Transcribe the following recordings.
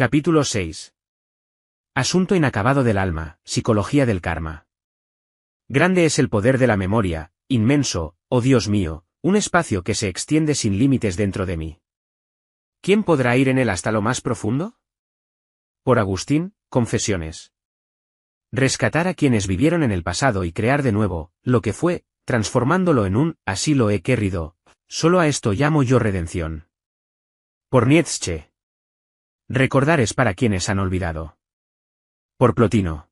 Capítulo 6. Asunto inacabado del alma, psicología del karma. Grande es el poder de la memoria, inmenso, oh Dios mío, un espacio que se extiende sin límites dentro de mí. ¿Quién podrá ir en él hasta lo más profundo? Por Agustín, Confesiones. Rescatar a quienes vivieron en el pasado y crear de nuevo, lo que fue, transformándolo en un, así lo he querido, solo a esto llamo yo redención. Por Nietzsche. Recordar es para quienes han olvidado. Por Plotino.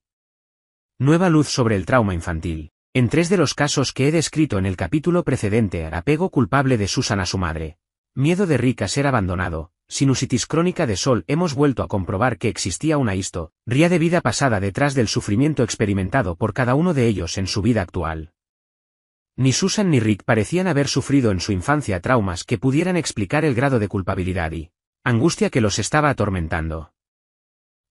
Nueva luz sobre el trauma infantil. En 3 de los casos que he descrito en el capítulo precedente, apego culpable de Susan a su madre, miedo de Rick a ser abandonado, sinusitis crónica de Sol, hemos vuelto a comprobar que existía una historia de vida pasada detrás del sufrimiento experimentado por cada uno de ellos en su vida actual. Ni Susan ni Rick parecían haber sufrido en su infancia traumas que pudieran explicar el grado de culpabilidad y angustia que los estaba atormentando.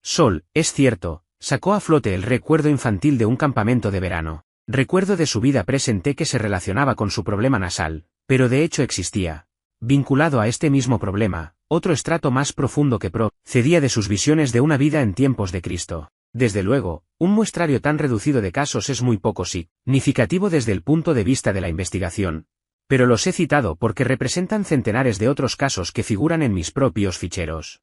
Sol, es cierto, sacó a flote el recuerdo infantil de un campamento de verano, recuerdo de su vida presente que se relacionaba con su problema nasal, pero de hecho existía, vinculado a este mismo problema, otro estrato más profundo que procedía de sus visiones de una vida en tiempos de Cristo. Desde luego, un muestrario tan reducido de casos es muy poco significativo desde el punto de vista de la investigación, pero los he citado porque representan centenares de otros casos que figuran en mis propios ficheros.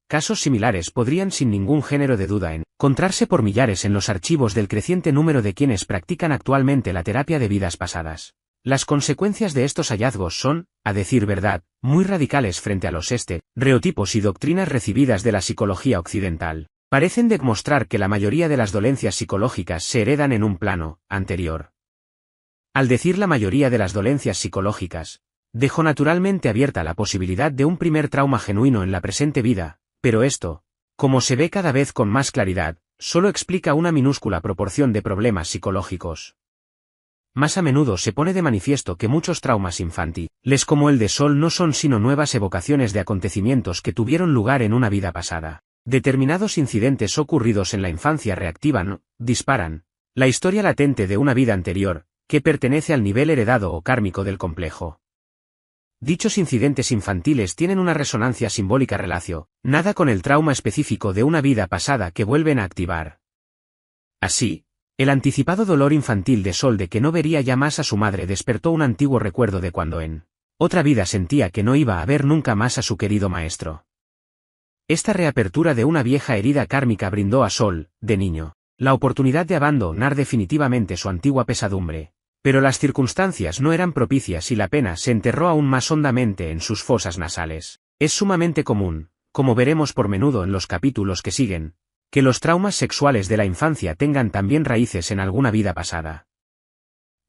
Casos similares podrían sin ningún género de duda encontrarse por millares en los archivos del creciente número de quienes practican actualmente la terapia de vidas pasadas. Las consecuencias de estos hallazgos son, a decir verdad, muy radicales frente a los estereotipos y doctrinas recibidas de la psicología occidental. Parecen demostrar que la mayoría de las dolencias psicológicas se heredan en un plano anterior. Al decir la mayoría de las dolencias psicológicas, dejo naturalmente abierta la posibilidad de un primer trauma genuino en la presente vida, pero esto, como se ve cada vez con más claridad, solo explica una minúscula proporción de problemas psicológicos. Más a menudo se pone de manifiesto que muchos traumas infantiles como el de Sol no son sino nuevas evocaciones de acontecimientos que tuvieron lugar en una vida pasada. Determinados incidentes ocurridos en la infancia reactivan, disparan, la historia latente de una vida anterior, que pertenece al nivel heredado o kármico del complejo. Dichos incidentes infantiles tienen una resonancia simbólica relacionada con el trauma específico de una vida pasada que vuelven a activar. Así, el anticipado dolor infantil de Sol de que no vería ya más a su madre despertó un antiguo recuerdo de cuando en otra vida sentía que no iba a ver nunca más a su querido maestro. Esta reapertura de una vieja herida kármica brindó a Sol, de niño, la oportunidad de abandonar definitivamente su antigua pesadumbre, pero las circunstancias no eran propicias y la pena se enterró aún más hondamente en sus fosas nasales. Es sumamente común, como veremos por menudo en los capítulos que siguen, que los traumas sexuales de la infancia tengan también raíces en alguna vida pasada.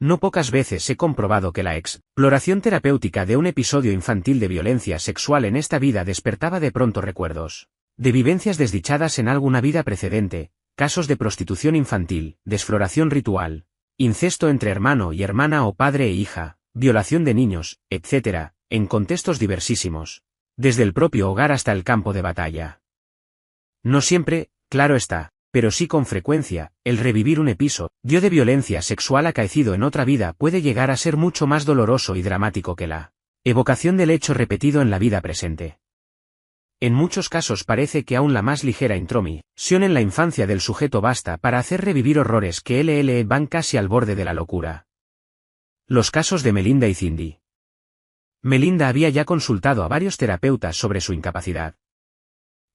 No pocas veces he comprobado que la exploración terapéutica de un episodio infantil de violencia sexual en esta vida despertaba de pronto recuerdos de vivencias desdichadas en alguna vida precedente, casos de prostitución infantil, desfloración ritual, incesto entre hermano y hermana o padre e hija, violación de niños, etc., en contextos diversísimos, desde el propio hogar hasta el campo de batalla. No siempre, claro está, pero sí con frecuencia, el revivir un episodio de violencia sexual acaecido en otra vida puede llegar a ser mucho más doloroso y dramático que la evocación del hecho repetido en la vida presente. En muchos casos parece que aún la más ligera intromisión en la infancia del sujeto basta para hacer revivir horrores que van casi al borde de la locura. Los casos de Melinda y Cindy. Melinda había ya consultado a varios terapeutas sobre su incapacidad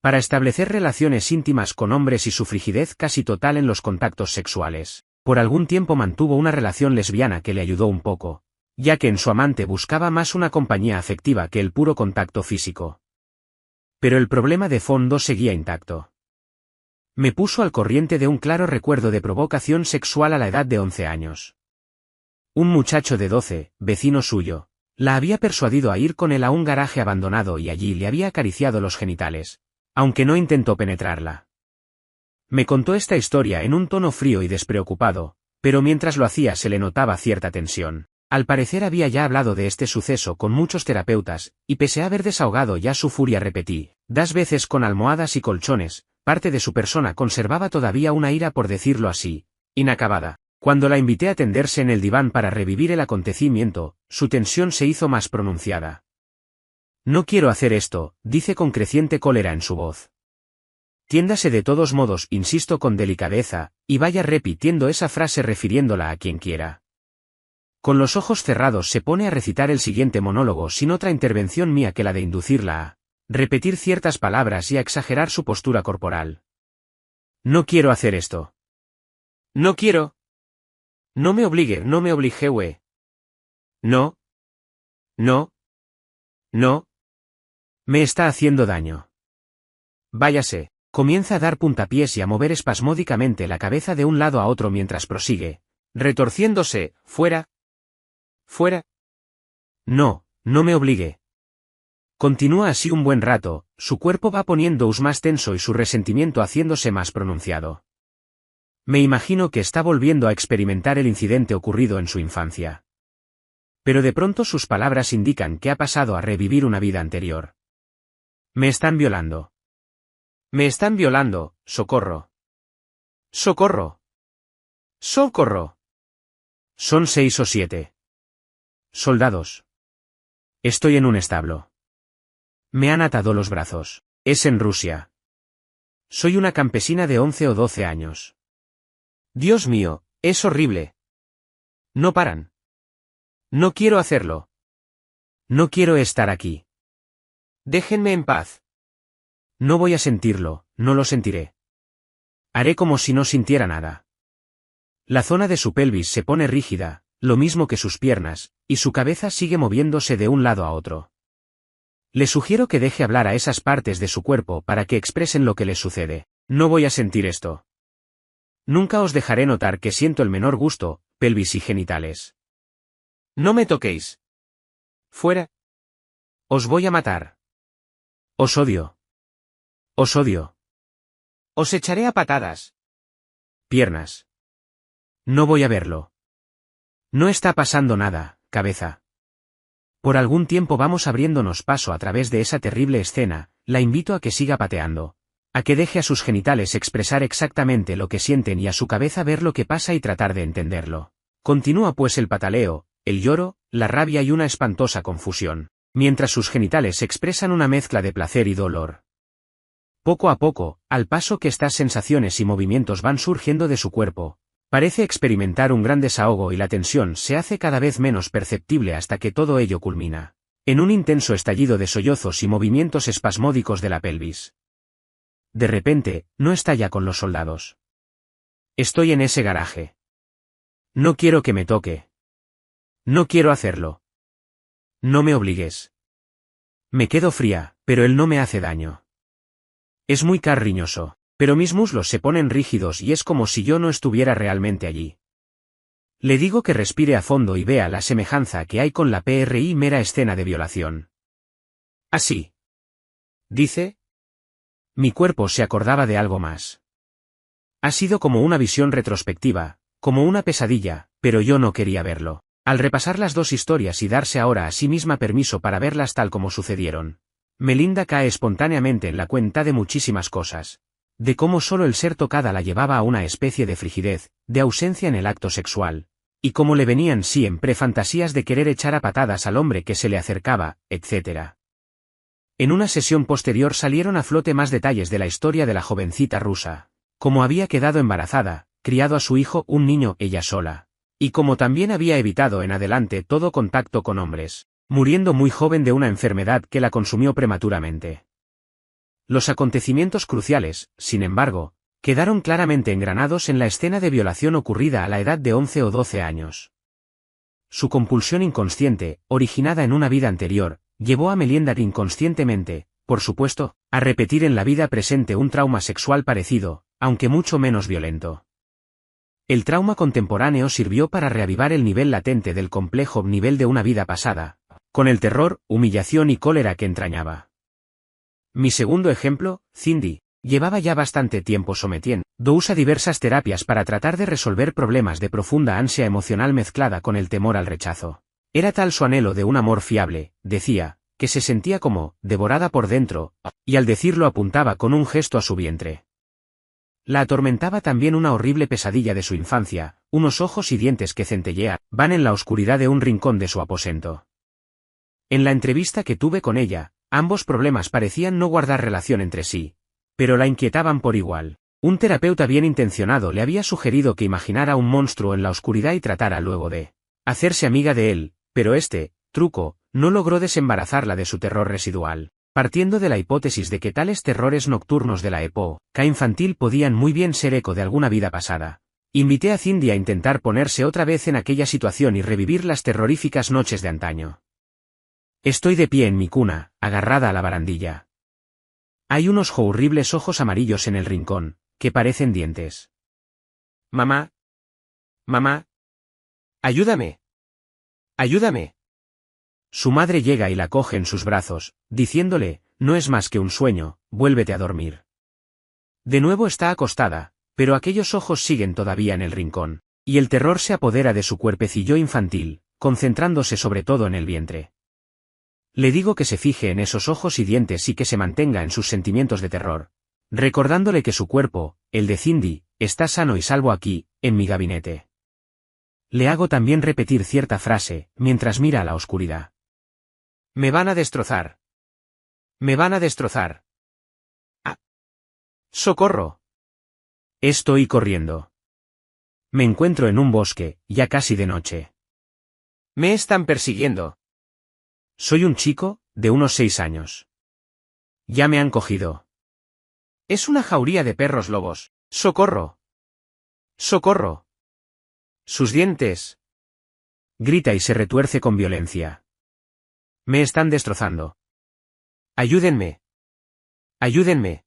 para establecer relaciones íntimas con hombres y su frigidez casi total en los contactos sexuales. Por algún tiempo mantuvo una relación lesbiana que le ayudó un poco, ya que en su amante buscaba más una compañía afectiva que el puro contacto físico. Pero el problema de fondo seguía intacto. Me puso al corriente de un claro recuerdo de provocación sexual a la edad de 11 años. Un muchacho de 12, vecino suyo, la había persuadido a ir con él a un garaje abandonado y allí le había acariciado los genitales, aunque no intentó penetrarla. Me contó esta historia en un tono frío y despreocupado, pero mientras lo hacía se le notaba cierta tensión. Al parecer había ya hablado de este suceso con muchos terapeutas, y pese a haber desahogado ya su furia repetidas veces con almohadas y colchones, parte de su persona conservaba todavía una ira por decirlo así, inacabada. Cuando la invité a tenderse en el diván para revivir el acontecimiento, su tensión se hizo más pronunciada. No quiero hacer esto, dice con creciente cólera en su voz. Tiéndase de todos modos, insisto con delicadeza, y vaya repitiendo esa frase refiriéndola a quien quiera. Con los ojos cerrados se pone a recitar el siguiente monólogo sin otra intervención mía que la de inducirla a repetir ciertas palabras y a exagerar su postura corporal. No quiero hacer esto. No quiero. No me obligue, no me obligue. No. No. No. Me está haciendo daño. Váyase. Comienza a dar puntapiés y a mover espasmódicamente la cabeza de un lado a otro mientras prosigue, retorciéndose, fuera. Fuera. No, no me obligue. Continúa así un buen rato, su cuerpo va poniéndose más tenso y su resentimiento haciéndose más pronunciado. Me imagino que está volviendo a experimentar el incidente ocurrido en su infancia. Pero de pronto sus palabras indican que ha pasado a revivir una vida anterior. Me están violando. Me están violando, socorro. Socorro. Socorro. Son 6 o 7. Soldados. Estoy en un establo. Me han atado los brazos. Es en Rusia. Soy una campesina de 11 o 12 años. Dios mío, es horrible. No paran. No quiero hacerlo. No quiero estar aquí. Déjenme en paz. No voy a sentirlo, no lo sentiré. Haré como si no sintiera nada. La zona de su pelvis se pone rígida, lo mismo que sus piernas, y su cabeza sigue moviéndose de un lado a otro. Le sugiero que deje hablar a esas partes de su cuerpo para que expresen lo que les sucede. No voy a sentir esto. Nunca os dejaré notar que siento el menor gusto, pelvis y genitales. No me toquéis. Fuera. Os voy a matar. Os odio. Os odio. Os echaré a patadas. Piernas. No voy a verlo. No está pasando nada, cabeza. Por algún tiempo vamos abriéndonos paso a través de esa terrible escena, la invito a que siga pateando, a que deje a sus genitales expresar exactamente lo que sienten y a su cabeza ver lo que pasa y tratar de entenderlo. Continúa pues el pataleo, el lloro, la rabia y una espantosa confusión, mientras sus genitales expresan una mezcla de placer y dolor. Poco a poco, al paso que estas sensaciones y movimientos van surgiendo de su cuerpo, parece experimentar un gran desahogo y la tensión se hace cada vez menos perceptible hasta que todo ello culmina en un intenso estallido de sollozos y movimientos espasmódicos de la pelvis. De repente, no está ya con los soldados. Estoy en ese garaje. No quiero que me toque. No quiero hacerlo. No me obligues. Me quedo fría, pero él no me hace daño. Es muy cariñoso, pero mis muslos se ponen rígidos y es como si yo no estuviera realmente allí. Le digo que respire a fondo y vea la semejanza que hay con la mera escena de violación. Así. Dice. Mi cuerpo se acordaba de algo más. Ha sido como una visión retrospectiva, como una pesadilla, pero yo no quería verlo. Al repasar las dos historias y darse ahora a sí misma permiso para verlas tal como sucedieron, Melinda cae espontáneamente en la cuenta de muchísimas cosas. De cómo solo el ser tocada la llevaba a una especie de frigidez, de ausencia en el acto sexual, y cómo le venían siempre fantasías de querer echar a patadas al hombre que se le acercaba, etc. En una sesión posterior salieron a flote más detalles de la historia de la jovencita rusa, cómo había quedado embarazada, criado a su hijo, un niño, ella sola, y cómo también había evitado en adelante todo contacto con hombres, muriendo muy joven de una enfermedad que la consumió prematuramente. Los acontecimientos cruciales, sin embargo, quedaron claramente engranados en la escena de violación ocurrida a la edad de 11 o 12 años. Su compulsión inconsciente, originada en una vida anterior, llevó a Melinda inconscientemente, por supuesto, a repetir en la vida presente un trauma sexual parecido, aunque mucho menos violento. El trauma contemporáneo sirvió para reavivar el nivel latente del complejo nivel de una vida pasada, con el terror, humillación y cólera que entrañaba. Mi segundo ejemplo, Cindy, llevaba ya bastante tiempo sometiendo a diversas terapias para tratar de resolver problemas de profunda ansia emocional mezclada con el temor al rechazo. Era tal su anhelo de un amor fiable, decía, que se sentía como devorada por dentro, y al decirlo apuntaba con un gesto a su vientre. La atormentaba también una horrible pesadilla de su infancia, unos ojos y dientes que centellean, van en la oscuridad de un rincón de su aposento. En la entrevista que tuve con ella, ambos problemas parecían no guardar relación entre sí, pero la inquietaban por igual. Un terapeuta bien intencionado le había sugerido que imaginara un monstruo en la oscuridad y tratara luego de hacerse amiga de él, pero este truco no logró desembarazarla de su terror residual. Partiendo de la hipótesis de que tales terrores nocturnos de la época infantil podían muy bien ser eco de alguna vida pasada, invité a Cindy a intentar ponerse otra vez en aquella situación y revivir las terroríficas noches de antaño. Estoy de pie en mi cuna, agarrada a la barandilla. Hay unos horribles ojos amarillos en el rincón, que parecen dientes. Mamá. Mamá. Ayúdame. Ayúdame. Su madre llega y la coge en sus brazos, diciéndole, no es más que un sueño, vuélvete a dormir. De nuevo está acostada, pero aquellos ojos siguen todavía en el rincón, y el terror se apodera de su cuerpecillo infantil, concentrándose sobre todo en el vientre. Le digo que se fije en esos ojos y dientes y que se mantenga en sus sentimientos de terror, recordándole que su cuerpo, el de Cindy, está sano y salvo aquí, en mi gabinete. Le hago también repetir cierta frase, mientras mira a la oscuridad. Me van a destrozar. Me van a destrozar. ¡Ah! ¡Socorro! Estoy corriendo. Me encuentro en un bosque, ya casi de noche. Me están persiguiendo. Soy un chico, de unos 6 años. Ya me han cogido. Es una jauría de perros lobos. ¡Socorro! ¡Socorro! Sus dientes. Grita y se retuerce con violencia. Me están destrozando. Ayúdenme. Ayúdenme.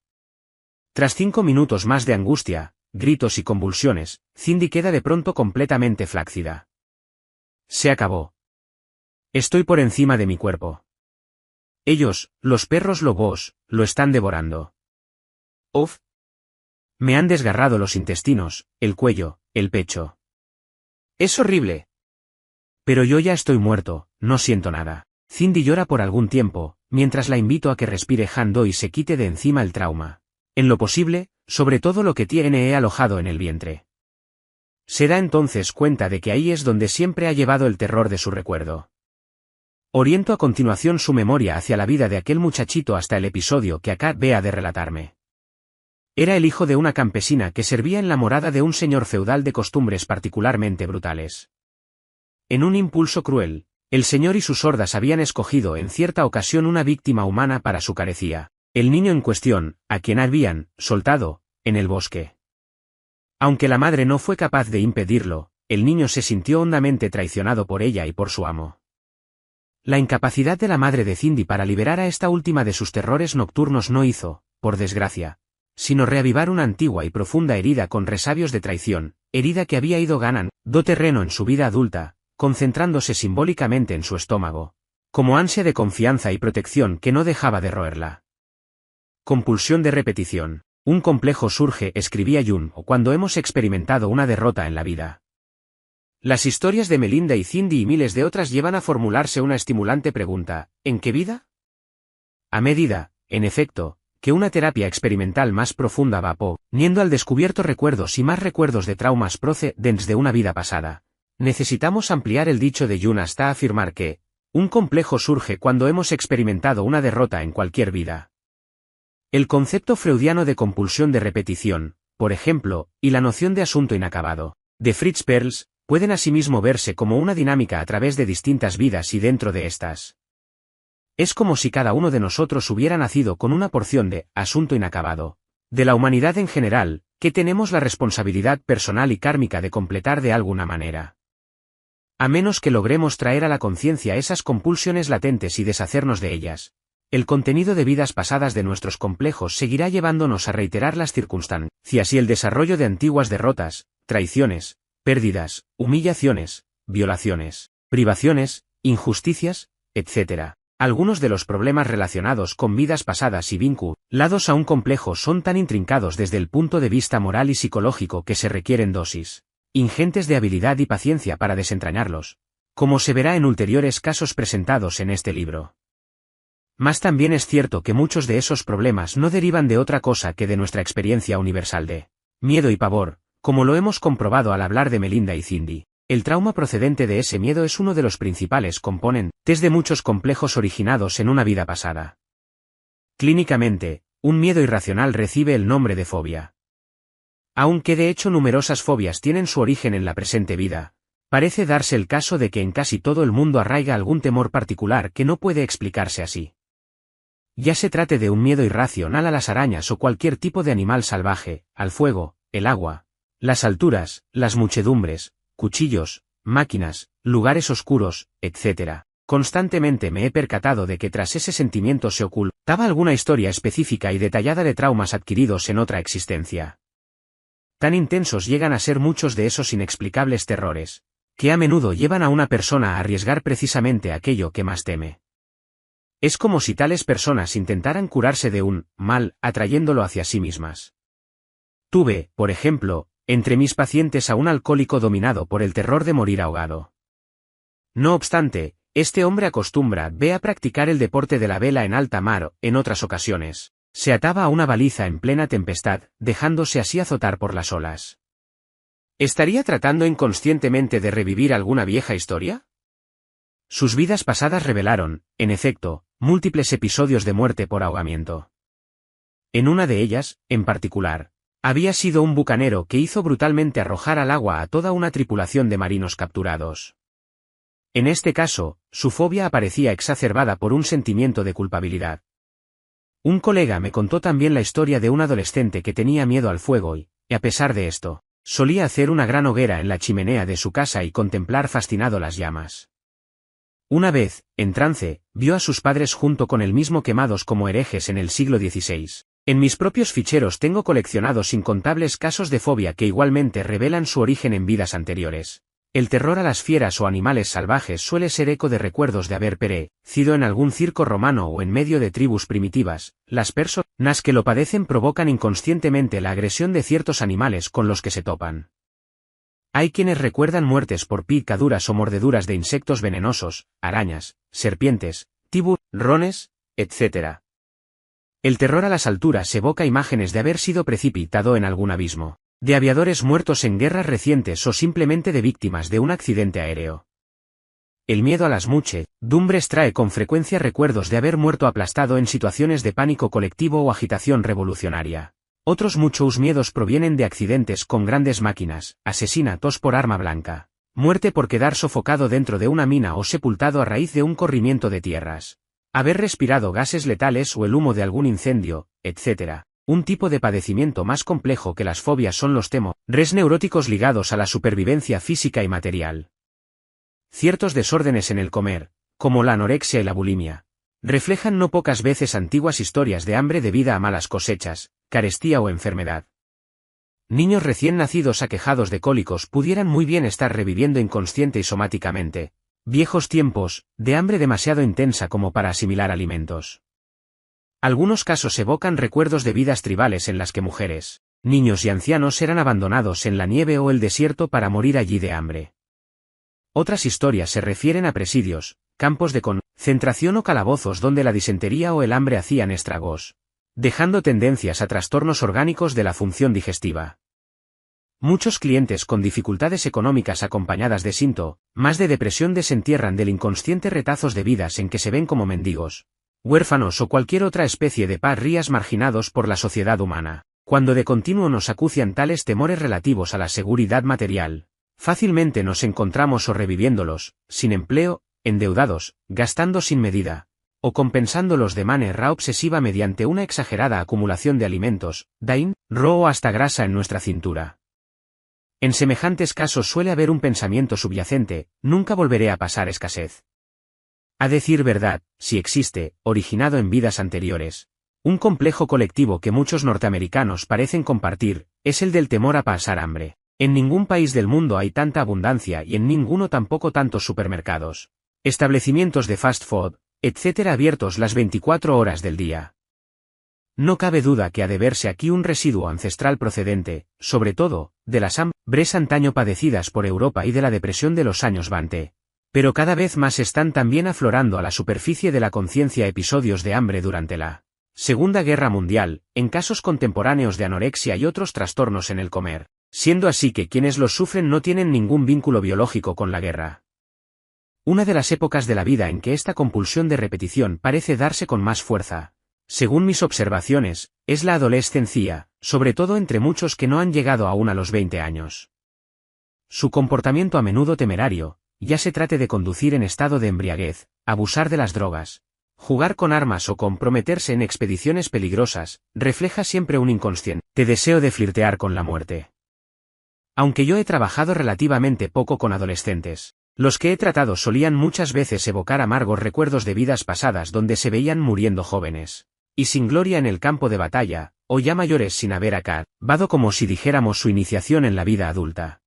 Tras 5 minutos más de angustia, gritos y convulsiones, Cindy queda de pronto completamente flácida. Se acabó. Estoy por encima de mi cuerpo. Ellos, los perros lobos, lo están devorando. Uf. Me han desgarrado los intestinos, el cuello, el pecho. Es horrible. Pero yo ya estoy muerto, no siento nada. Cindy llora por algún tiempo, mientras la invito a que respire hondo y se quite de encima el trauma. En lo posible, sobre todo lo que tiene alojado en el vientre. Se da entonces cuenta de que ahí es donde siempre ha llevado el terror de su recuerdo. Oriento a continuación su memoria hacia la vida de aquel muchachito hasta el episodio que acá vea de relatarme. Era el hijo de una campesina que servía en la morada de un señor feudal de costumbres particularmente brutales. En un impulso cruel, el señor y sus hordas habían escogido en cierta ocasión una víctima humana para su carecía, el niño en cuestión, a quien habían soltado en el bosque. Aunque la madre no fue capaz de impedirlo, el niño se sintió hondamente traicionado por ella y por su amo. La incapacidad de la madre de Cindy para liberar a esta última de sus terrores nocturnos no hizo, por desgracia, sino reavivar una antigua y profunda herida con resabios de traición, herida que había ido ganando terreno en su vida adulta, concentrándose simbólicamente en su estómago, como ansia de confianza y protección que no dejaba de roerla. Compulsión de repetición. Un complejo surge, escribía Jung, cuando hemos experimentado una derrota en la vida. Las historias de Melinda y Cindy y miles de otras llevan a formularse una estimulante pregunta: ¿en qué vida? A medida, en efecto, que una terapia experimental más profunda va poniendo al descubierto recuerdos y más recuerdos de traumas procedentes de una vida pasada, necesitamos ampliar el dicho de Jung hasta afirmar que un complejo surge cuando hemos experimentado una derrota en cualquier vida. El concepto freudiano de compulsión de repetición, por ejemplo, y la noción de asunto inacabado, de Fritz Perls, pueden asimismo verse como una dinámica a través de distintas vidas y dentro de estas. Es como si cada uno de nosotros hubiera nacido con una porción de asunto inacabado, de la humanidad en general, que tenemos la responsabilidad personal y kármica de completar de alguna manera. A menos que logremos traer a la conciencia esas compulsiones latentes y deshacernos de ellas, el contenido de vidas pasadas de nuestros complejos seguirá llevándonos a reiterar las circunstancias y el desarrollo de antiguas derrotas, traiciones, pérdidas, humillaciones, violaciones, privaciones, injusticias, etc. Algunos de los problemas relacionados con vidas pasadas y vinculados a un complejo son tan intrincados desde el punto de vista moral y psicológico que se requieren dosis ingentes de habilidad y paciencia para desentrañarlos, como se verá en ulteriores casos presentados en este libro. Mas también es cierto que muchos de esos problemas no derivan de otra cosa que de nuestra experiencia universal de miedo y pavor, como lo hemos comprobado al hablar de Melinda y Cindy. El trauma procedente de ese miedo es uno de los principales componentes de muchos complejos originados en una vida pasada. Clínicamente, un miedo irracional recibe el nombre de fobia. Aunque de hecho numerosas fobias tienen su origen en la presente vida, parece darse el caso de que en casi todo el mundo arraiga algún temor particular que no puede explicarse así. Ya se trate de un miedo irracional a las arañas o cualquier tipo de animal salvaje, al fuego, el agua, las alturas, las muchedumbres, cuchillos, máquinas, lugares oscuros, etc. Constantemente me he percatado de que tras ese sentimiento se ocultaba alguna historia específica y detallada de traumas adquiridos en otra existencia. Tan intensos llegan a ser muchos de esos inexplicables terrores, que a menudo llevan a una persona a arriesgar precisamente aquello que más teme. Es como si tales personas intentaran curarse de un mal, atrayéndolo hacia sí mismas. Tuve, por ejemplo, entre mis pacientes a un alcohólico dominado por el terror de morir ahogado. No obstante, este hombre acostumbra a practicar el deporte de la vela en alta mar, en otras ocasiones. Se ataba a una baliza en plena tempestad, dejándose así azotar por las olas. ¿Estaría tratando inconscientemente de revivir alguna vieja historia? Sus vidas pasadas revelaron, en efecto, múltiples episodios de muerte por ahogamiento. En una de ellas, en particular, había sido un bucanero que hizo brutalmente arrojar al agua a toda una tripulación de marinos capturados. En este caso, su fobia aparecía exacerbada por un sentimiento de culpabilidad. Un colega me contó también la historia de un adolescente que tenía miedo al fuego y, a pesar de esto, solía hacer una gran hoguera en la chimenea de su casa y contemplar fascinado las llamas. Una vez, en trance, vio a sus padres junto con él mismo quemados como herejes en el siglo XVI. En mis propios ficheros tengo coleccionados incontables casos de fobia que igualmente revelan su origen en vidas anteriores. El terror a las fieras o animales salvajes suele ser eco de recuerdos de haber perecido en algún circo romano o en medio de tribus primitivas. Las personas que lo padecen provocan inconscientemente la agresión de ciertos animales con los que se topan. Hay quienes recuerdan muertes por picaduras o mordeduras de insectos venenosos, arañas, serpientes, tiburones, etc. El terror a las alturas evoca imágenes de haber sido precipitado en algún abismo, de aviadores muertos en guerras recientes o simplemente de víctimas de un accidente aéreo. El miedo a las muchedumbres trae con frecuencia recuerdos de haber muerto aplastado en situaciones de pánico colectivo o agitación revolucionaria. Otros muchos miedos provienen de accidentes con grandes máquinas, asesinatos por arma blanca, muerte por quedar sofocado dentro de una mina o sepultado a raíz de un corrimiento de tierras, haber respirado gases letales o el humo de algún incendio, etc. Un tipo de padecimiento más complejo que las fobias son los temores neuróticos ligados a la supervivencia física y material. Ciertos desórdenes en el comer, como la anorexia y la bulimia, reflejan no pocas veces antiguas historias de hambre debida a malas cosechas, carestía o enfermedad. Niños recién nacidos aquejados de cólicos pudieran muy bien estar reviviendo inconsciente y somáticamente viejos tiempos, de hambre demasiado intensa como para asimilar alimentos. Algunos casos evocan recuerdos de vidas tribales en las que mujeres, niños y ancianos eran abandonados en la nieve o el desierto para morir allí de hambre. Otras historias se refieren a presidios, campos de concentración o calabozos donde la disentería o el hambre hacían estragos, dejando tendencias a trastornos orgánicos de la función digestiva. Muchos clientes con dificultades económicas acompañadas de síntomas de depresión desentierran del inconsciente retazos de vidas en que se ven como mendigos, huérfanos o cualquier otra especie de parrías marginados por la sociedad humana. Cuando de continuo nos acucian tales temores relativos a la seguridad material, fácilmente nos encontramos o reviviéndolos, sin empleo, endeudados, gastando sin medida, o compensándolos de manera obsesiva mediante una exagerada acumulación de alimentos, roho hasta grasa en nuestra cintura. En semejantes casos suele haber un pensamiento subyacente: nunca volveré a pasar escasez. A decir verdad, si existe, originado en vidas anteriores, un complejo colectivo que muchos norteamericanos parecen compartir, es el del temor a pasar hambre. En ningún país del mundo hay tanta abundancia y en ninguno tampoco tantos supermercados, establecimientos de fast food, etc. abiertos las 24 horas del día. No cabe duda que ha de verse aquí un residuo ancestral procedente, sobre todo, de las hambres antaño padecidas por Europa y de la depresión de los años 20. Pero cada vez más están también aflorando a la superficie de la conciencia episodios de hambre durante la Segunda Guerra Mundial, en casos contemporáneos de anorexia y otros trastornos en el comer, siendo así que quienes los sufren no tienen ningún vínculo biológico con la guerra. Una de las épocas de la vida en que esta compulsión de repetición parece darse con más fuerza, según mis observaciones, es la adolescencia, sobre todo entre muchos que no han llegado aún a los 20 años. Su comportamiento a menudo temerario, ya se trate de conducir en estado de embriaguez, abusar de las drogas, jugar con armas o comprometerse en expediciones peligrosas, refleja siempre un inconsciente deseo de flirtear con la muerte. Aunque yo he trabajado relativamente poco con adolescentes, los que he tratado solían muchas veces evocar amargos recuerdos de vidas pasadas donde se veían muriendo jóvenes, y sin gloria en el campo de batalla, o ya mayores sin haber acabado como si dijéramos su iniciación en la vida adulta.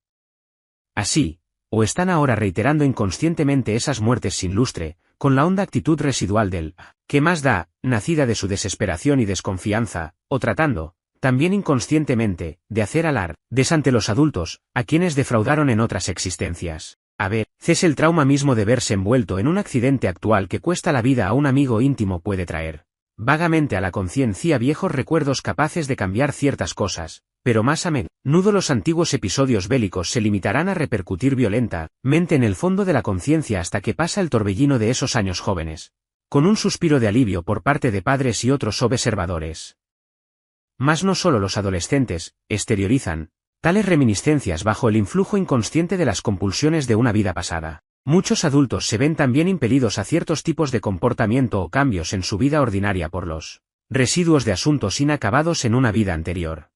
Así, o están ahora reiterando inconscientemente esas muertes sin lustre, con la honda actitud residual del «¿qué más da?», nacida de su desesperación y desconfianza, o tratando, también inconscientemente, de hacer alardes ante los adultos, a quienes defraudaron en otras existencias. A veces el trauma mismo de verse envuelto en un accidente actual que cuesta la vida a un amigo íntimo puede traer vagamente a la conciencia viejos recuerdos capaces de cambiar ciertas cosas, pero más a menudo los antiguos episodios bélicos se limitarán a repercutir violentamente en el fondo de la conciencia hasta que pasa el torbellino de esos años jóvenes, con un suspiro de alivio por parte de padres y otros observadores. Mas no solo los adolescentes exteriorizan tales reminiscencias bajo el influjo inconsciente de las compulsiones de una vida pasada. Muchos adultos se ven también impelidos a ciertos tipos de comportamiento o cambios en su vida ordinaria por los residuos de asuntos inacabados en una vida anterior.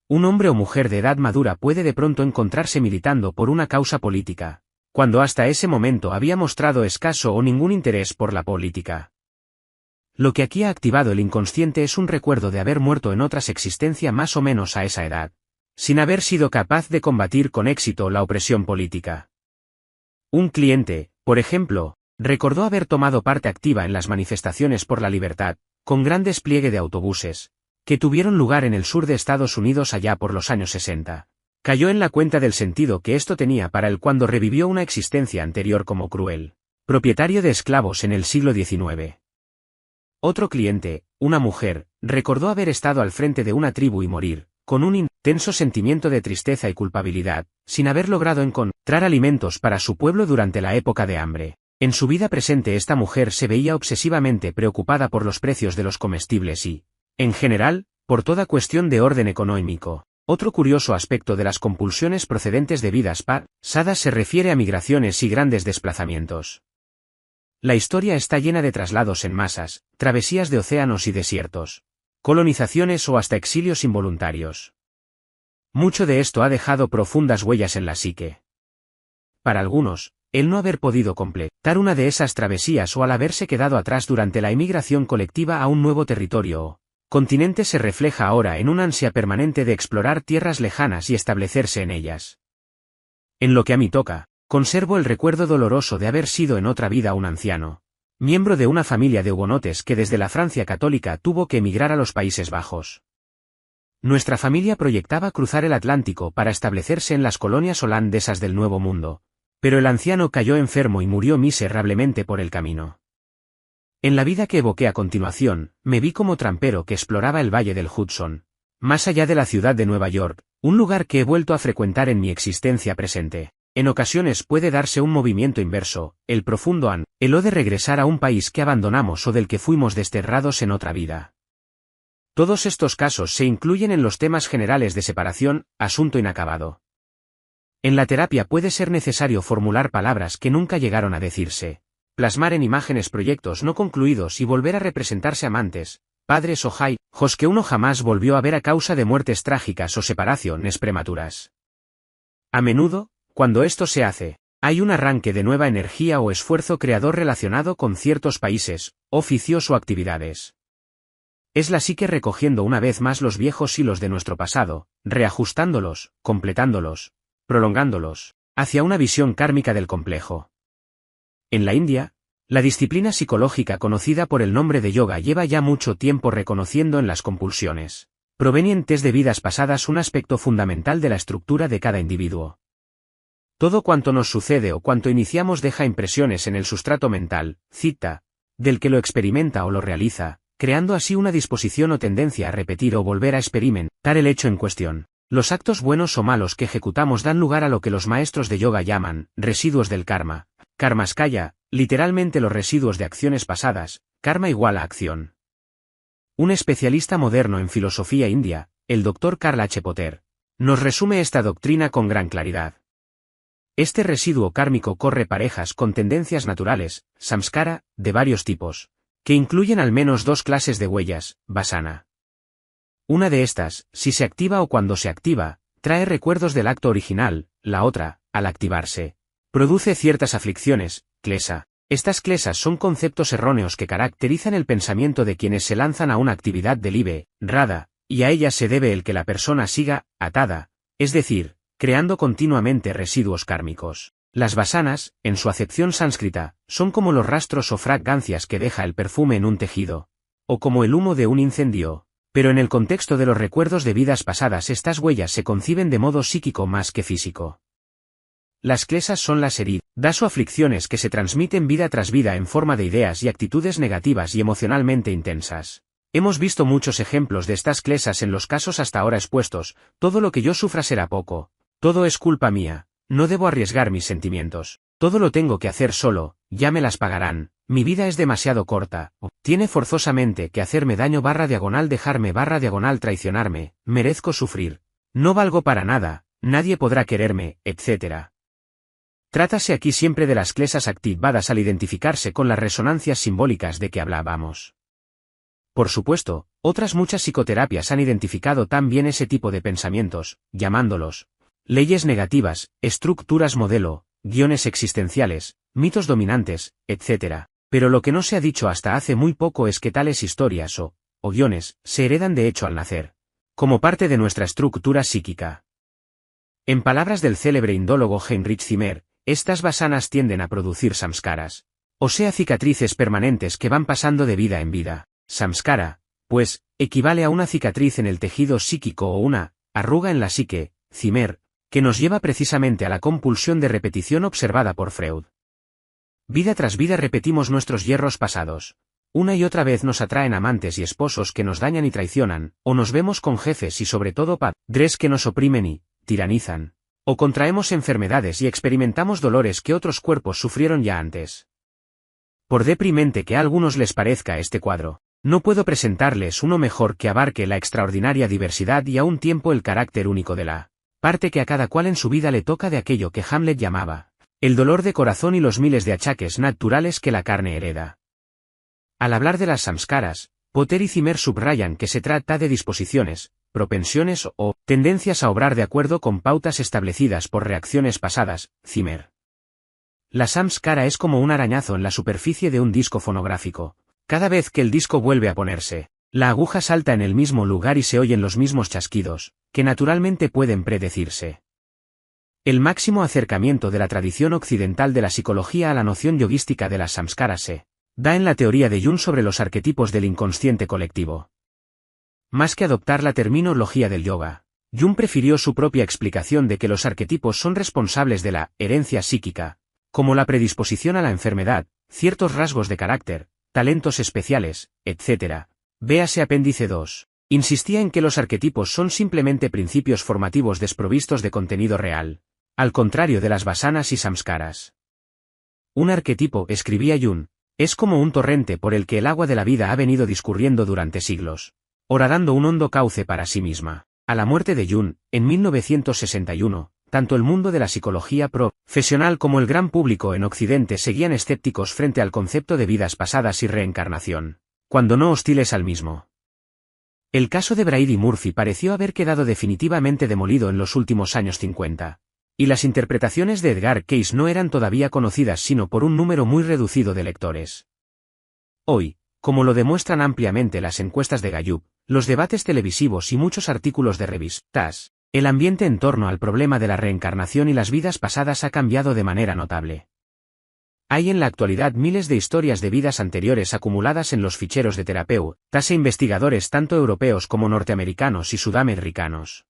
Un hombre o mujer de edad madura puede de pronto encontrarse militando por una causa política, cuando hasta ese momento había mostrado escaso o ningún interés por la política. Lo que aquí ha activado el inconsciente es un recuerdo de haber muerto en otras existencias más o menos a esa edad, sin haber sido capaz de combatir con éxito la opresión política. Un cliente, por ejemplo, recordó haber tomado parte activa en las manifestaciones por la libertad, con gran despliegue de autobuses, que tuvieron lugar en el sur de Estados Unidos allá por los años 60. Cayó en la cuenta del sentido que esto tenía para él cuando revivió una existencia anterior como cruel propietario de esclavos en el siglo XIX. Otro cliente, una mujer, recordó haber estado al frente de una tribu y morir, con un intenso sentimiento de tristeza y culpabilidad, sin haber logrado encontrar alimentos para su pueblo durante la época de hambre. En su vida presente esta mujer se veía obsesivamente preocupada por los precios de los comestibles y, en general, por toda cuestión de orden económico. Otro curioso aspecto de las compulsiones procedentes de vidas pasadas se refiere a migraciones y grandes desplazamientos. La historia está llena de traslados en masas, travesías de océanos y desiertos, colonizaciones o hasta exilios involuntarios. Mucho de esto ha dejado profundas huellas en la psique. Para algunos, el no haber podido completar una de esas travesías o al haberse quedado atrás durante la emigración colectiva a un nuevo territorio o continente se refleja ahora en una ansia permanente de explorar tierras lejanas y establecerse en ellas. En lo que a mí toca, conservo el recuerdo doloroso de haber sido en otra vida un anciano, miembro de una familia de hugonotes que desde la Francia católica tuvo que emigrar a los Países Bajos. Nuestra familia proyectaba cruzar el Atlántico para establecerse en las colonias holandesas del Nuevo Mundo, pero el anciano cayó enfermo y murió miserablemente por el camino. En la vida que evoqué a continuación, me vi como trampero que exploraba el valle del Hudson, más allá de la ciudad de Nueva York, un lugar que he vuelto a frecuentar en mi existencia presente. En ocasiones puede darse un movimiento inverso, el profundo anhelo de regresar a un país que abandonamos o del que fuimos desterrados en otra vida. Todos estos casos se incluyen en los temas generales de separación, asunto inacabado. En la terapia puede ser necesario formular palabras que nunca llegaron a decirse, plasmar en imágenes proyectos no concluidos y volver a representarse amantes, padres o hijos que uno jamás volvió a ver a causa de muertes trágicas o separaciones prematuras. A menudo, cuando esto se hace, hay un arranque de nueva energía o esfuerzo creador relacionado con ciertos países, oficios o actividades. Es la psique recogiendo una vez más los viejos hilos de nuestro pasado, reajustándolos, completándolos, prolongándolos, hacia una visión kármica del complejo. En la India, la disciplina psicológica conocida por el nombre de yoga lleva ya mucho tiempo reconociendo en las compulsiones provenientes de vidas pasadas un aspecto fundamental de la estructura de cada individuo. Todo cuanto nos sucede o cuanto iniciamos deja impresiones en el sustrato mental, citta, del que lo experimenta o lo realiza, creando así una disposición o tendencia a repetir o volver a experimentar el hecho en cuestión. Los actos buenos o malos que ejecutamos dan lugar a lo que los maestros de yoga llaman residuos del karma. Karmaskaya, literalmente los residuos de acciones pasadas, karma igual a acción. Un especialista moderno en filosofía india, el Dr. Karl H. Potter, nos resume esta doctrina con gran claridad. Este residuo kármico corre parejas con tendencias naturales, samskara, de varios tipos, que incluyen al menos dos clases de huellas, vasana. Una de estas, si se activa o cuando se activa, trae recuerdos del acto original, la otra, al activarse, produce ciertas aflicciones, klesa. Estas klesas son conceptos erróneos que caracterizan el pensamiento de quienes se lanzan a una actividad deliberada, y a ellas se debe el que la persona siga, atada, es decir, creando continuamente residuos kármicos. Las vasanas, en su acepción sánscrita, son como los rastros o fragancias que deja el perfume en un tejido, o como el humo de un incendio, pero en el contexto de los recuerdos de vidas pasadas estas huellas se conciben de modo psíquico más que físico. Las klesas son las heridas o aflicciones que se transmiten vida tras vida en forma de ideas y actitudes negativas y emocionalmente intensas. Hemos visto muchos ejemplos de estas klesas en los casos hasta ahora expuestos. Todo lo que yo sufra será poco, todo es culpa mía, no debo arriesgar mis sentimientos, todo lo tengo que hacer solo, ya me las pagarán, mi vida es demasiado corta, tiene forzosamente que hacerme daño /dejarme /traicionarme, merezco sufrir, no valgo para nada, nadie podrá quererme, etc. Trátase aquí siempre de las klesas activadas al identificarse con las resonancias simbólicas de que hablábamos. Por supuesto, otras muchas psicoterapias han identificado también ese tipo de pensamientos, llamándolos leyes negativas, estructuras modelo, guiones existenciales, mitos dominantes, etc. Pero lo que no se ha dicho hasta hace muy poco es que tales historias o guiones se heredan de hecho al nacer, como parte de nuestra estructura psíquica. En palabras del célebre indólogo Heinrich Zimmer, estas vasanas tienden a producir samskaras, o sea cicatrices permanentes que van pasando de vida en vida. Samskara, pues, equivale a una cicatriz en el tejido psíquico o una arruga en la psique, Zimmer, que nos lleva precisamente a la compulsión de repetición observada por Freud. Vida tras vida repetimos nuestros yerros pasados. Una y otra vez nos atraen amantes y esposos que nos dañan y traicionan, o nos vemos con jefes y sobre todo padres que nos oprimen y tiranizan. O contraemos enfermedades y experimentamos dolores que otros cuerpos sufrieron ya antes. Por deprimente que a algunos les parezca este cuadro, no puedo presentarles uno mejor que abarque la extraordinaria diversidad y a un tiempo el carácter único de la parte que a cada cual en su vida le toca de aquello que Hamlet llamaba el dolor de corazón y los miles de achaques naturales que la carne hereda. Al hablar de las samskaras, Potter y Zimmer subrayan que se trata de disposiciones, propensiones o tendencias a obrar de acuerdo con pautas establecidas por reacciones pasadas. Zimmer. La samskara es como un arañazo en la superficie de un disco fonográfico. Cada vez que el disco vuelve a ponerse, la aguja salta en el mismo lugar y se oyen los mismos chasquidos, que naturalmente pueden predecirse. El máximo acercamiento de la tradición occidental de la psicología a la noción yoguística de las samskaras se da en la teoría de Jung sobre los arquetipos del inconsciente colectivo. Más que adoptar la terminología del yoga, Jung prefirió su propia explicación de que los arquetipos son responsables de la herencia psíquica, como la predisposición a la enfermedad, ciertos rasgos de carácter, talentos especiales, etc. Véase apéndice 2. Insistía en que los arquetipos son simplemente principios formativos desprovistos de contenido real, al contrario de las vasanas y samskaras. Un arquetipo, escribía Jung, es como un torrente por el que el agua de la vida ha venido discurriendo durante siglos, horadando un hondo cauce para sí misma. A la muerte de Jung, en 1961, tanto el mundo de la psicología profesional como el gran público en Occidente seguían escépticos frente al concepto de vidas pasadas y reencarnación, cuando no hostiles al mismo. El caso de Brady Murphy pareció haber quedado definitivamente demolido en los últimos años 50, y las interpretaciones de Edgar Cayce no eran todavía conocidas sino por un número muy reducido de lectores. Hoy, como lo demuestran ampliamente las encuestas de Gallup, los debates televisivos y muchos artículos de revistas, el ambiente en torno al problema de la reencarnación y las vidas pasadas ha cambiado de manera notable. Hay en la actualidad miles de historias de vidas anteriores acumuladas en los ficheros de terapeutas e investigadores tanto europeos como norteamericanos y sudamericanos.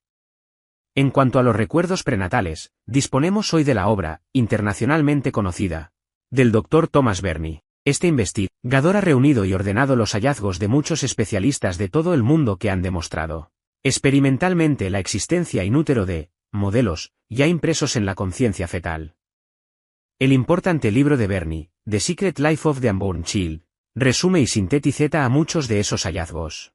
En cuanto a los recuerdos prenatales, disponemos hoy de la obra, internacionalmente conocida, del Dr. Thomas Berney. Este investigador ha reunido y ordenado los hallazgos de muchos especialistas de todo el mundo que han demostrado experimentalmente la existencia in utero de modelos, ya impresos en la conciencia fetal. El importante libro de Bernie, The Secret Life of the Unborn Child, resume y sintetiza a muchos de esos hallazgos.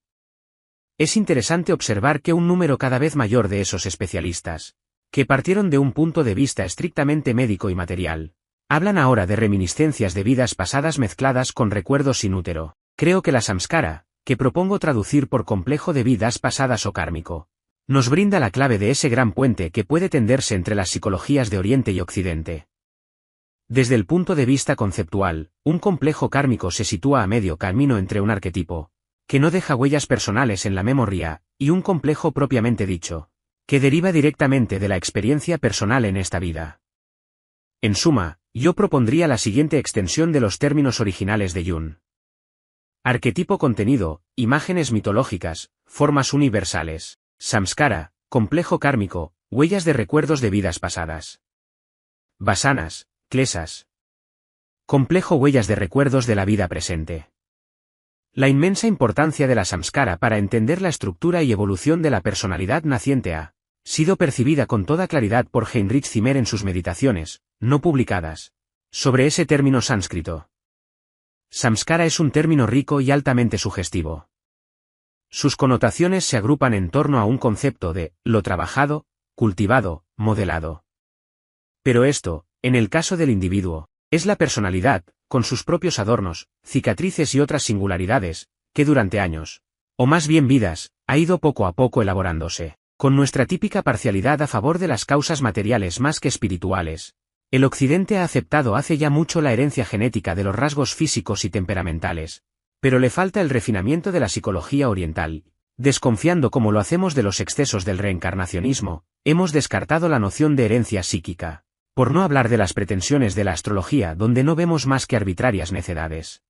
Es interesante observar que un número cada vez mayor de esos especialistas, que partieron de un punto de vista estrictamente médico y material, hablan ahora de reminiscencias de vidas pasadas mezcladas con recuerdos in útero. Creo que la samskara, que propongo traducir por complejo de vidas pasadas o kármico, nos brinda la clave de ese gran puente que puede tenderse entre las psicologías de Oriente y Occidente. Desde el punto de vista conceptual, un complejo kármico se sitúa a medio camino entre un arquetipo, que no deja huellas personales en la memoria, y un complejo propiamente dicho, que deriva directamente de la experiencia personal en esta vida. En suma, yo propondría la siguiente extensión de los términos originales de Jung. Arquetipo contenido, imágenes mitológicas, formas universales. Samskara, complejo kármico, huellas de recuerdos de vidas pasadas. Vasanas, klesas. Complejo huellas de recuerdos de la vida presente. La inmensa importancia de la samskara para entender la estructura y evolución de la personalidad naciente ha sido percibida con toda claridad por Heinrich Zimmer en sus meditaciones, no publicadas, sobre ese término sánscrito. Samskara es un término rico y altamente sugestivo. Sus connotaciones se agrupan en torno a un concepto de lo trabajado, cultivado, modelado. Pero esto, en el caso del individuo, es la personalidad, con sus propios adornos, cicatrices y otras singularidades, que durante años, o más bien vidas, ha ido poco a poco elaborándose, con nuestra típica parcialidad a favor de las causas materiales más que espirituales. El Occidente ha aceptado hace ya mucho la herencia genética de los rasgos físicos y temperamentales, pero le falta el refinamiento de la psicología oriental. Desconfiando como lo hacemos de los excesos del reencarnacionismo, hemos descartado la noción de herencia psíquica, por no hablar de las pretensiones de la astrología donde no vemos más que arbitrarias necedades.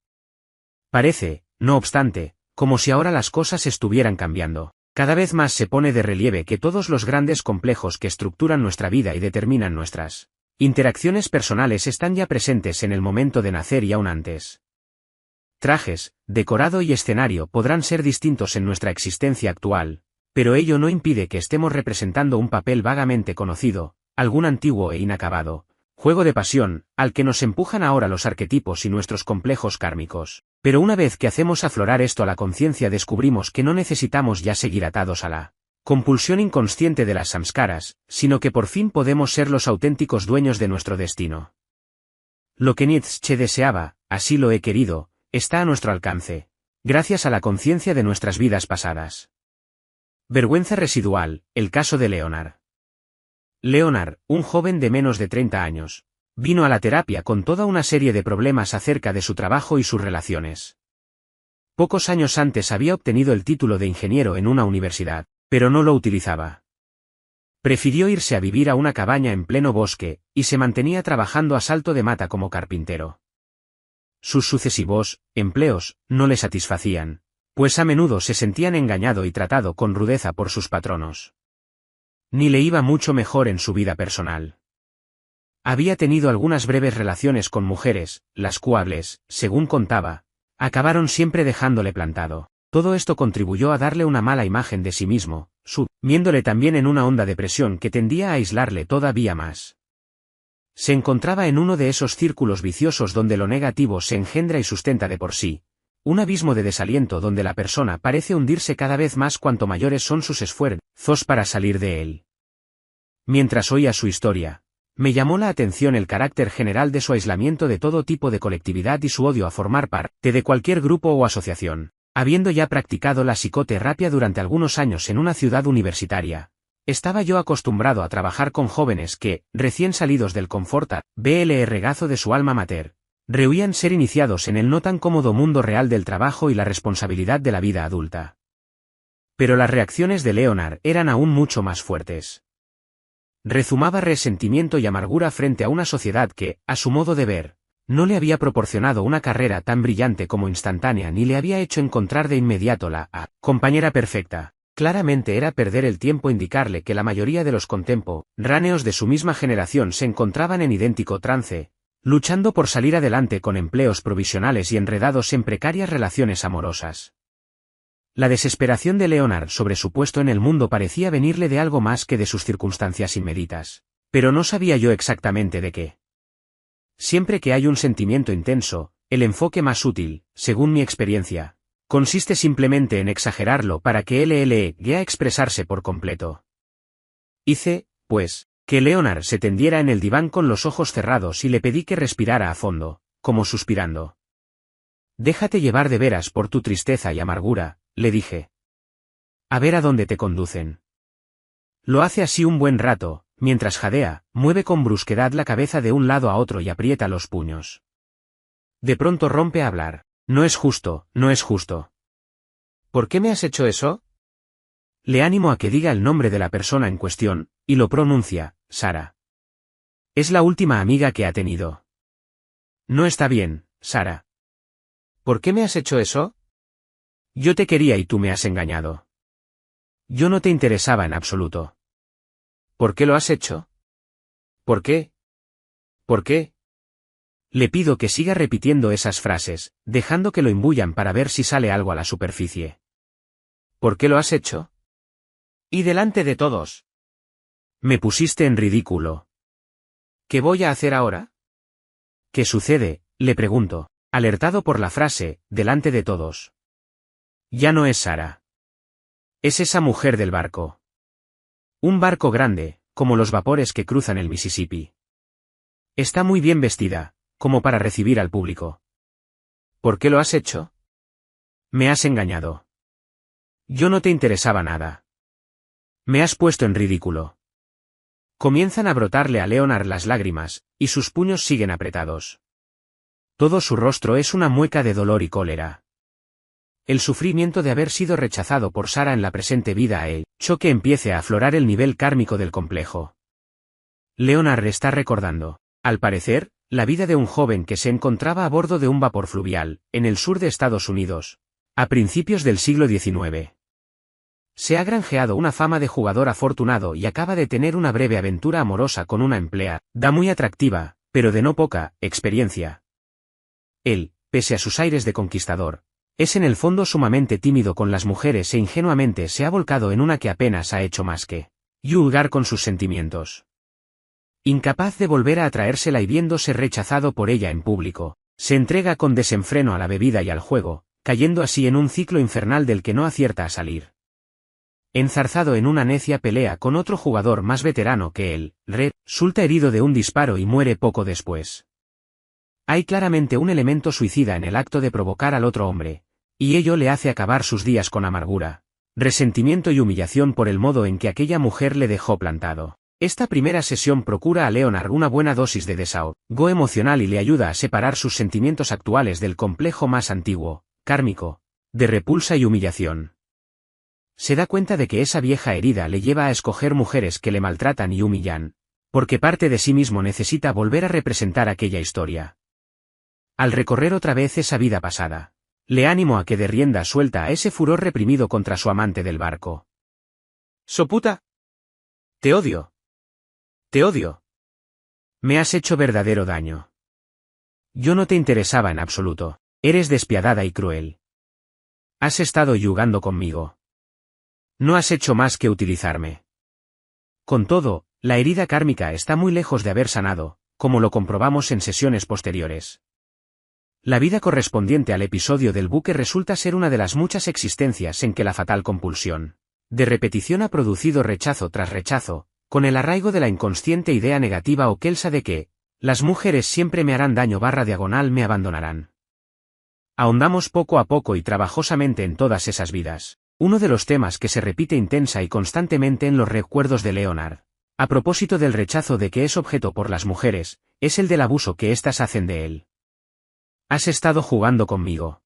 Parece, no obstante, como si ahora las cosas estuvieran cambiando. Cada vez más se pone de relieve que todos los grandes complejos que estructuran nuestra vida y determinan nuestras interacciones personales están ya presentes en el momento de nacer y aún antes. Trajes, decorado y escenario podrán ser distintos en nuestra existencia actual, pero ello no impide que estemos representando un papel vagamente conocido, algún antiguo e inacabado juego de pasión, al que nos empujan ahora los arquetipos y nuestros complejos kármicos. Pero una vez que hacemos aflorar esto a la conciencia descubrimos que no necesitamos ya seguir atados a la compulsión inconsciente de las samskaras, sino que por fin podemos ser los auténticos dueños de nuestro destino. Lo que Nietzsche deseaba, así lo he querido, está a nuestro alcance, gracias a la conciencia de nuestras vidas pasadas. Vergüenza residual, el caso de Leonard. Leonard, un joven de menos de 30 años, vino a la terapia con toda una serie de problemas acerca de su trabajo y sus relaciones. Pocos años antes había obtenido el título de ingeniero en una universidad, pero no lo utilizaba. Prefirió irse a vivir a una cabaña en pleno bosque, y se mantenía trabajando a salto de mata como carpintero. Sus sucesivos empleos no le satisfacían, pues a menudo se sentían engañado y tratado con rudeza por sus patronos. Ni le iba mucho mejor en su vida personal. Había tenido algunas breves relaciones con mujeres, las cuales, según contaba, acabaron siempre dejándole plantado. Todo esto contribuyó a darle una mala imagen de sí mismo, sumiéndole también en una honda depresión que tendía a aislarle todavía más. Se encontraba en uno de esos círculos viciosos donde lo negativo se engendra y sustenta de por sí, un abismo de desaliento donde la persona parece hundirse cada vez más cuanto mayores son sus esfuerzos para salir de él. Mientras oía su historia, me llamó la atención el carácter general de su aislamiento de todo tipo de colectividad y su odio a formar parte de cualquier grupo o asociación. Habiendo ya practicado la psicoterapia durante algunos años en una ciudad universitaria, estaba yo acostumbrado a trabajar con jóvenes que, recién salidos del confort regazo de su alma mater, rehuían ser iniciados en el no tan cómodo mundo real del trabajo y la responsabilidad de la vida adulta. Pero las reacciones de Leonard eran aún mucho más fuertes. Rezumaba resentimiento y amargura frente a una sociedad que, a su modo de ver, no le había proporcionado una carrera tan brillante como instantánea ni le había hecho encontrar de inmediato la compañera perfecta. Claramente era perder el tiempo indicarle que la mayoría de los contemporáneos de su misma generación se encontraban en idéntico trance, luchando por salir adelante con empleos provisionales y enredados en precarias relaciones amorosas. La desesperación de Leonard sobre su puesto en el mundo parecía venirle de algo más que de sus circunstancias inmediatas. Pero no sabía yo exactamente de qué. Siempre que hay un sentimiento intenso, el enfoque más útil, según mi experiencia, consiste simplemente en exagerarlo para que él llegue a expresarse por completo. Hice, pues, que Leonard se tendiera en el diván con los ojos cerrados y le pedí que respirara a fondo, como suspirando. Déjate llevar de veras por tu tristeza y amargura, le dije. A ver a dónde te conducen. Lo hace así un buen rato, mientras jadea, mueve con brusquedad la cabeza de un lado a otro y aprieta los puños. De pronto rompe a hablar. No es justo, no es justo. ¿Por qué me has hecho eso? Le animo a que diga el nombre de la persona en cuestión, y lo pronuncia, Sara. Es la última amiga que ha tenido. No está bien, Sara. ¿Por qué me has hecho eso? Yo te quería y tú me has engañado. Yo no te interesaba en absoluto. ¿Por qué lo has hecho? ¿Por qué? ¿Por qué? Le pido que siga repitiendo esas frases, dejando que lo imbullan para ver si sale algo a la superficie. ¿Por qué lo has hecho? Y delante de todos. Me pusiste en ridículo. ¿Qué voy a hacer ahora? ¿Qué sucede?, le pregunto, alertado por la frase, delante de todos. Ya no es Sara. Es esa mujer del barco. Un barco grande, como los vapores que cruzan el Mississippi. Está muy bien vestida, como para recibir al público. ¿Por qué lo has hecho? Me has engañado. Yo no te interesaba nada. Me has puesto en ridículo. Comienzan a brotarle a Leonard las lágrimas, y sus puños siguen apretados. Todo su rostro es una mueca de dolor y cólera. El sufrimiento de haber sido rechazado por Sara en la presente vida ha hecho que empiece a aflorar el nivel kármico del complejo. Leonard está recordando, al parecer, la vida de un joven que se encontraba a bordo de un vapor fluvial, en el sur de Estados Unidos, a principios del siglo XIX. Se ha granjeado una fama de jugador afortunado y acaba de tener una breve aventura amorosa con una empleada muy atractiva, pero de no poca experiencia. Él, pese a sus aires de conquistador, es en el fondo sumamente tímido con las mujeres e ingenuamente se ha volcado en una que apenas ha hecho más que yugar con sus sentimientos. Incapaz de volver a atraérsela y viéndose rechazado por ella en público, se entrega con desenfreno a la bebida y al juego, cayendo así en un ciclo infernal del que no acierta a salir. Enzarzado en una necia pelea con otro jugador más veterano que él, resulta herido de un disparo y muere poco después. Hay claramente un elemento suicida en el acto de provocar al otro hombre, y ello le hace acabar sus días con amargura, resentimiento y humillación por el modo en que aquella mujer le dejó plantado. Esta primera sesión procura a Leonard una buena dosis de desahogo emocional y le ayuda a separar sus sentimientos actuales del complejo más antiguo, kármico, de repulsa y humillación. Se da cuenta de que esa vieja herida le lleva a escoger mujeres que le maltratan y humillan, porque parte de sí mismo necesita volver a representar aquella historia. Al recorrer otra vez esa vida pasada, le animo a que dé rienda suelta a ese furor reprimido contra su amante del barco. ¡Soputa! Te odio. Te odio. Me has hecho verdadero daño. Yo no te interesaba en absoluto. Eres despiadada y cruel. Has estado yugando conmigo. No has hecho más que utilizarme. Con todo, la herida kármica está muy lejos de haber sanado, como lo comprobamos en sesiones posteriores. La vida correspondiente al episodio del buque resulta ser una de las muchas existencias en que la fatal compulsión de repetición ha producido rechazo tras rechazo, con el arraigo de la inconsciente idea negativa o kelsa de que, las mujeres siempre me harán daño / me abandonarán. Ahondamos poco a poco y trabajosamente en todas esas vidas. Uno de los temas que se repite intensa y constantemente en los recuerdos de Leonard, a propósito del rechazo de que es objeto por las mujeres, es el del abuso que éstas hacen de él. Has estado jugando conmigo.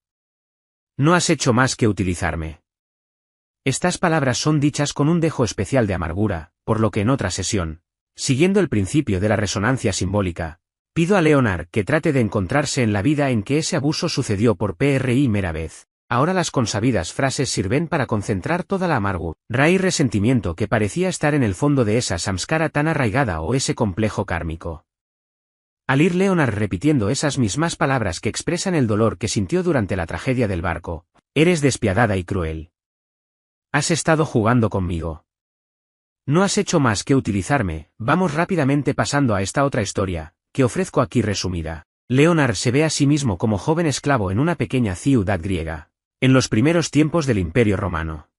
No has hecho más que utilizarme. Estas palabras son dichas con un dejo especial de amargura, por lo que en otra sesión, siguiendo el principio de la resonancia simbólica, pido a Leonard que trate de encontrarse en la vida en que ese abuso sucedió por primera vez. Ahora las consabidas frases sirven para concentrar toda la amargura y resentimiento que parecía estar en el fondo de esa samskara tan arraigada o ese complejo kármico. Al ir Leonard repitiendo esas mismas palabras que expresan el dolor que sintió durante la tragedia del barco, eres despiadada y cruel, Has estado jugando conmigo. No has hecho más que utilizarme. Vamos rápidamente pasando a esta otra historia, que ofrezco aquí resumida. Leonard se ve a sí mismo como joven esclavo en una pequeña ciudad griega, en los primeros tiempos del Imperio Romano.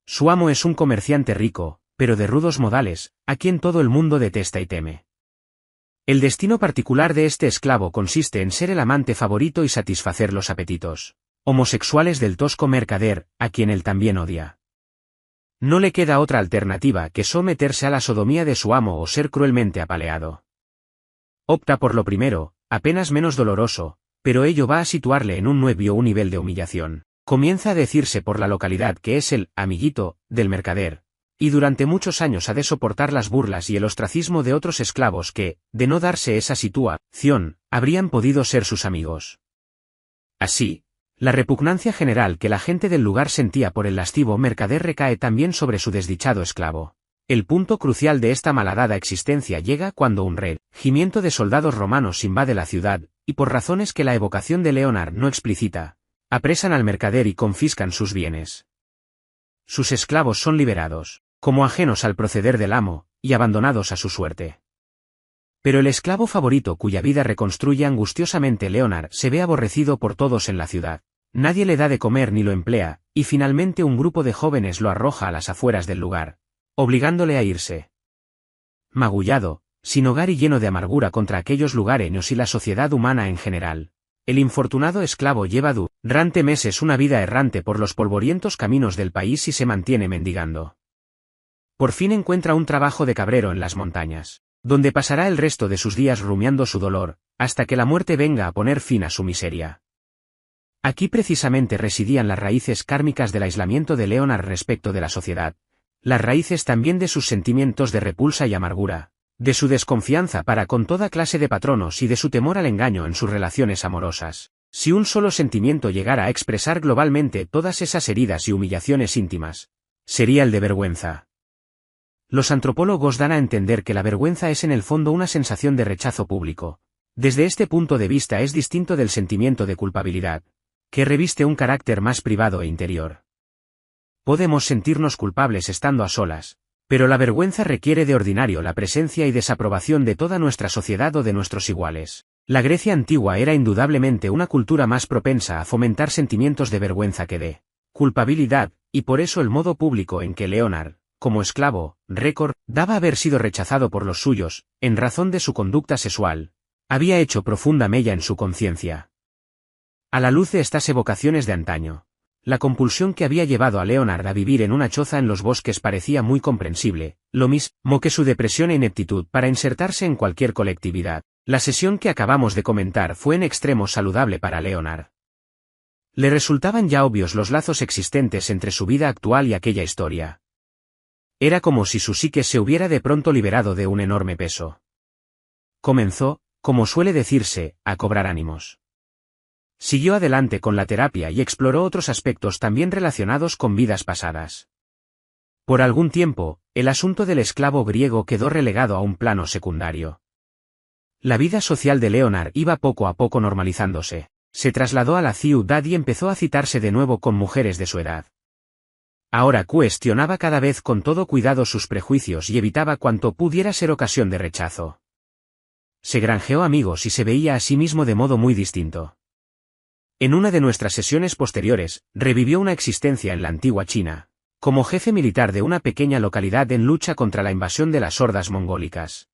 Su amo es un comerciante rico, pero de rudos modales, a quien todo el mundo detesta y teme. El destino particular de este esclavo consiste en ser el amante favorito y satisfacer los apetitos homosexuales del tosco mercader, a quien él también odia. No le queda otra alternativa que someterse a la sodomía de su amo o ser cruelmente apaleado. Opta por lo primero, apenas menos doloroso, pero ello va a situarle en un nuevo nivel de humillación. Comienza a decirse por la localidad que es el amiguito del mercader, y durante muchos años ha de soportar las burlas y el ostracismo de otros esclavos que, de no darse esa situación, habrían podido ser sus amigos. Así, la repugnancia general que la gente del lugar sentía por el lascivo mercader recae también sobre su desdichado esclavo. El punto crucial de esta malhadada existencia llega cuando un regimiento de soldados romanos invade la ciudad, y por razones que la evocación de Leonard no explicita, apresan al mercader y confiscan sus bienes. Sus esclavos son liberados, como ajenos al proceder del amo, y abandonados a su suerte. Pero el esclavo favorito cuya vida reconstruye angustiosamente Leonard se ve aborrecido por todos en la ciudad. Nadie le da de comer ni lo emplea, y finalmente un grupo de jóvenes lo arroja a las afueras del lugar, obligándole a irse. Magullado, sin hogar y lleno de amargura contra aquellos lugareños y la sociedad humana en general, el infortunado esclavo lleva durante meses una vida errante por los polvorientos caminos del país y se mantiene mendigando. Por fin encuentra un trabajo de cabrero en las montañas, donde pasará el resto de sus días rumiando su dolor, hasta que la muerte venga a poner fin a su miseria. Aquí precisamente residían las raíces kármicas del aislamiento de Leonard respecto de la sociedad, las raíces también de sus sentimientos de repulsa y amargura, de su desconfianza para con toda clase de patronos y de su temor al engaño en sus relaciones amorosas. Si un solo sentimiento llegara a expresar globalmente todas esas heridas y humillaciones íntimas, sería el de vergüenza. Los antropólogos dan a entender que la vergüenza es en el fondo una sensación de rechazo público. Desde este punto de vista es distinto del sentimiento de culpabilidad, que reviste un carácter más privado e interior. Podemos sentirnos culpables estando a solas, pero la vergüenza requiere de ordinario la presencia y desaprobación de toda nuestra sociedad o de nuestros iguales. La Grecia antigua era indudablemente una cultura más propensa a fomentar sentimientos de vergüenza que de culpabilidad, y por eso el modo público en que Leonard, como esclavo, daba haber sido rechazado por los suyos, en razón de su conducta sexual, había hecho profunda mella en su conciencia. A la luz de estas evocaciones de antaño, la compulsión que había llevado a Leonard a vivir en una choza en los bosques parecía muy comprensible, lo mismo que su depresión e ineptitud para insertarse en cualquier colectividad. La sesión que acabamos de comentar fue en extremo saludable para Leonard. Le resultaban ya obvios los lazos existentes entre su vida actual y aquella historia. Era como si su psique se hubiera de pronto liberado de un enorme peso. Comenzó, como suele decirse, a cobrar ánimos. Siguió adelante con la terapia y exploró otros aspectos también relacionados con vidas pasadas. Por algún tiempo, el asunto del esclavo griego quedó relegado a un plano secundario. La vida social de Leonard iba poco a poco normalizándose. Se trasladó a la ciudad y empezó a citarse de nuevo con mujeres de su edad. Ahora cuestionaba cada vez con todo cuidado sus prejuicios y evitaba cuanto pudiera ser ocasión de rechazo. Se granjeó amigos y se veía a sí mismo de modo muy distinto. En una de nuestras sesiones posteriores, revivió una existencia en la antigua China, como jefe militar de una pequeña localidad en lucha contra la invasión de las hordas mongólicas.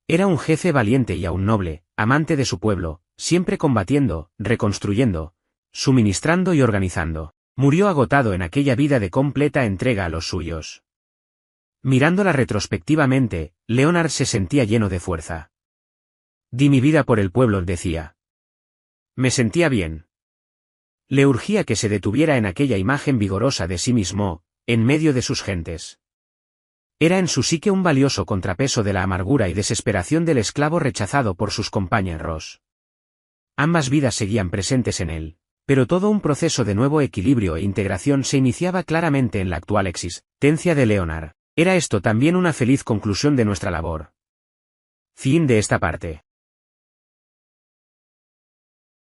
Era un jefe valiente y aún noble, amante de su pueblo, siempre combatiendo, reconstruyendo, suministrando y organizando. Murió agotado en aquella vida de completa entrega a los suyos. Mirándola retrospectivamente, Leonard se sentía lleno de fuerza. Di mi vida por el pueblo, decía. Me sentía bien. Le urgía que se detuviera en aquella imagen vigorosa de sí mismo, en medio de sus gentes. Era en su psique un valioso contrapeso de la amargura y desesperación del esclavo rechazado por sus compañeros. Ambas vidas seguían presentes en él, pero todo un proceso de nuevo equilibrio e integración se iniciaba claramente en la actual existencia de Leonard. Era esto también una feliz conclusión de nuestra labor. Fin de esta parte.